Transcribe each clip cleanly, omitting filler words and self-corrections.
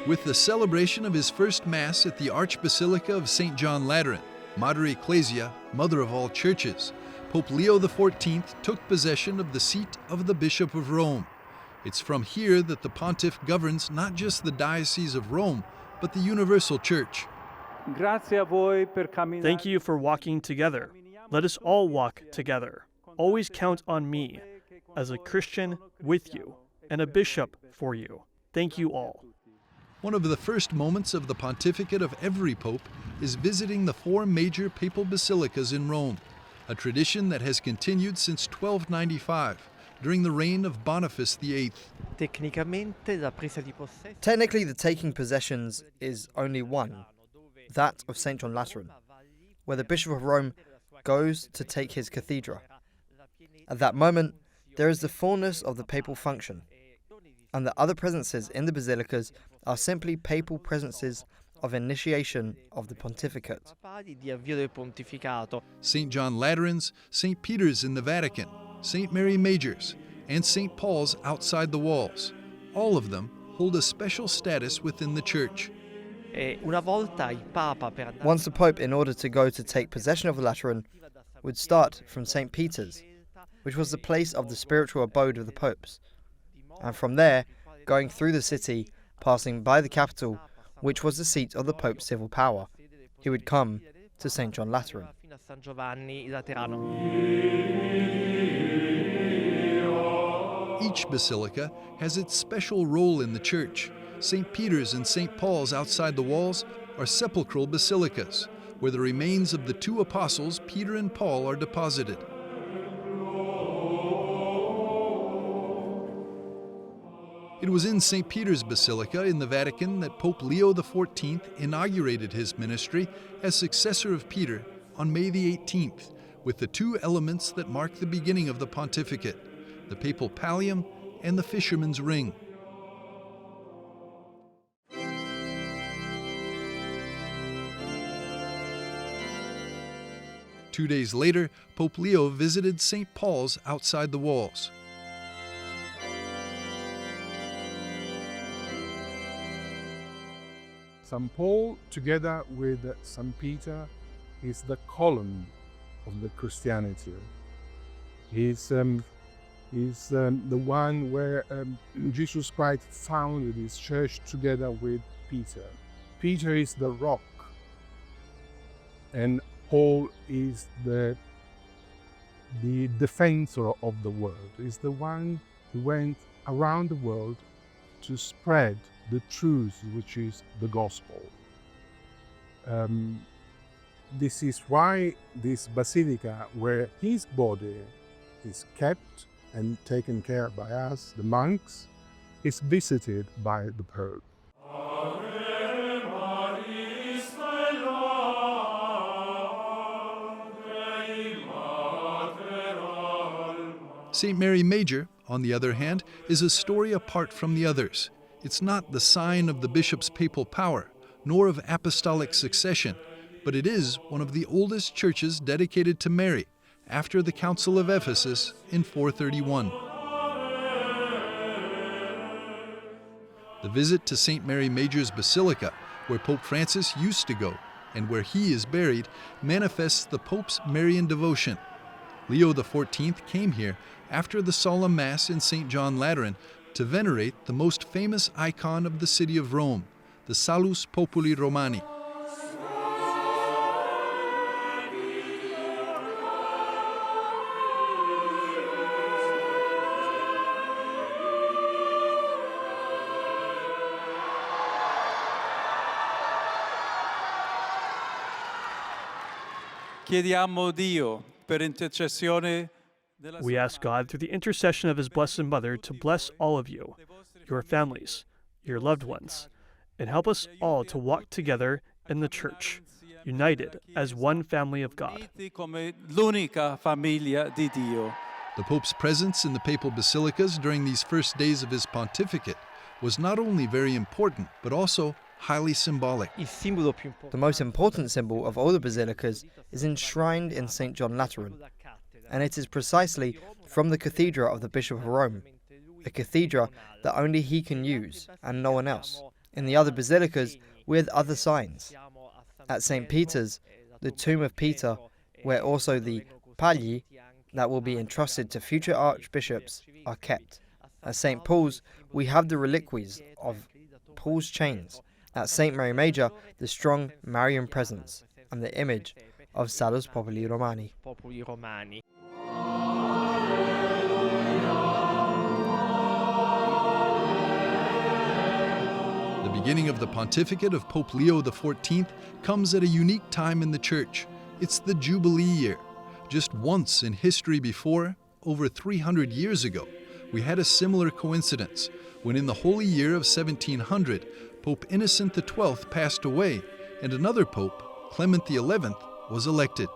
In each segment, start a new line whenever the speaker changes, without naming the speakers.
With the celebration of his first Mass at the Archbasilica of St. John Lateran, Mater Ecclesia, Mother of all Churches, Pope Leo XIV took possession of the seat of the Bishop of Rome. It's from here that the pontiff governs not just the Diocese of Rome, but the Universal Church.
Thank you for walking together. Let us all walk together. Always count on me as a Christian with you and a bishop for you. Thank you all.
One of the first moments of the pontificate of every pope is visiting the 4 major papal basilicas in Rome, a tradition that has continued since 1295, during the reign of Boniface VIII.
Technically, the taking possessions is only one, that of St. John Lateran, where the Bishop of Rome goes to take his cathedra. At that moment, there is the fullness of the papal function, and the other presences in the basilicas are simply papal presences of initiation of the pontificate.
St. John Lateran's, St. Peter's in the Vatican, St. Mary Major's, and St. Paul's outside the walls. All of them hold a special status within the Church.
Once the Pope, in order to go to take possession of the Lateran, would start from St. Peter's, which was the place of the spiritual abode of the popes, and from there, going through the city, passing by the capital, which was the seat of the Pope's civil power, he would come to St. John Lateran.
Each basilica has its special role in the Church. St. Peter's and St. Paul's outside the walls are sepulchral basilicas, where the remains of the 2 apostles, Peter and Paul, are deposited. It was in St. Peter's Basilica in the Vatican that Pope Leo XIV inaugurated his ministry as Successor of Peter on May the 18th, with the 2 elements that mark the beginning of the pontificate, the papal pallium and the fisherman's ring. Two days later, Pope Leo visited St. Paul's outside the walls.
St. Paul, together with St. Peter, is the column of the Christianity. He's the one where Jesus Christ founded his church together with Peter. Peter is the rock, and Paul is the defensor of the world. He's the one who went around the world to spread the truth, which is the gospel. This is why this basilica, where his body is kept and taken care by us, the monks, is visited by the Pope.
St. Mary Major, on the other hand, is a story apart from the others. It's not the sign of the bishop's papal power, nor of apostolic succession, but it is one of the oldest churches dedicated to Mary, after the Council of Ephesus in 431. The visit to St. Mary Major's Basilica, where Pope Francis used to go, and where he is buried, manifests the Pope's Marian devotion. Leo XIV came here after the solemn Mass in St. John Lateran to venerate the most famous icon of the city of Rome, the Salus Populi Romani.
Chiediamo Dio per intercessione.
We ask God through the intercession of His Blessed Mother to bless all of you, your families, your loved ones, and help us all to walk together in the Church, united as one family of God.
The Pope's presence in the papal basilicas during these first days of his pontificate was not only very important, but also highly symbolic.
The most important symbol of all the basilicas is enshrined in St. John Lateran, and it is precisely from the cathedra of the Bishop of Rome, a cathedra that only he can use and no one else. In the other basilicas, we had other signs. At St. Peter's, the tomb of Peter, where also the pallium that will be entrusted to future archbishops are kept. At St. Paul's, we have the reliquies of Paul's chains. At St. Mary Major, the strong Marian presence and the image of Salus Populi Romani.
The beginning of the pontificate of Pope Leo XIV comes at a unique time in the Church. It's the Jubilee year. Just once in history before, over 300 years ago, we had a similar coincidence when in the holy year of 1700, Pope Innocent XII passed away and another pope, Clement XI, was elected.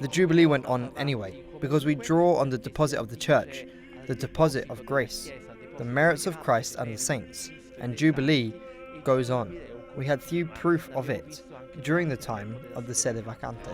The Jubilee went on anyway, because we draw on the deposit of the Church, the deposit of grace, the merits of Christ and the saints, and Jubilee goes on. We had few proof of it during the time of the sede vacante.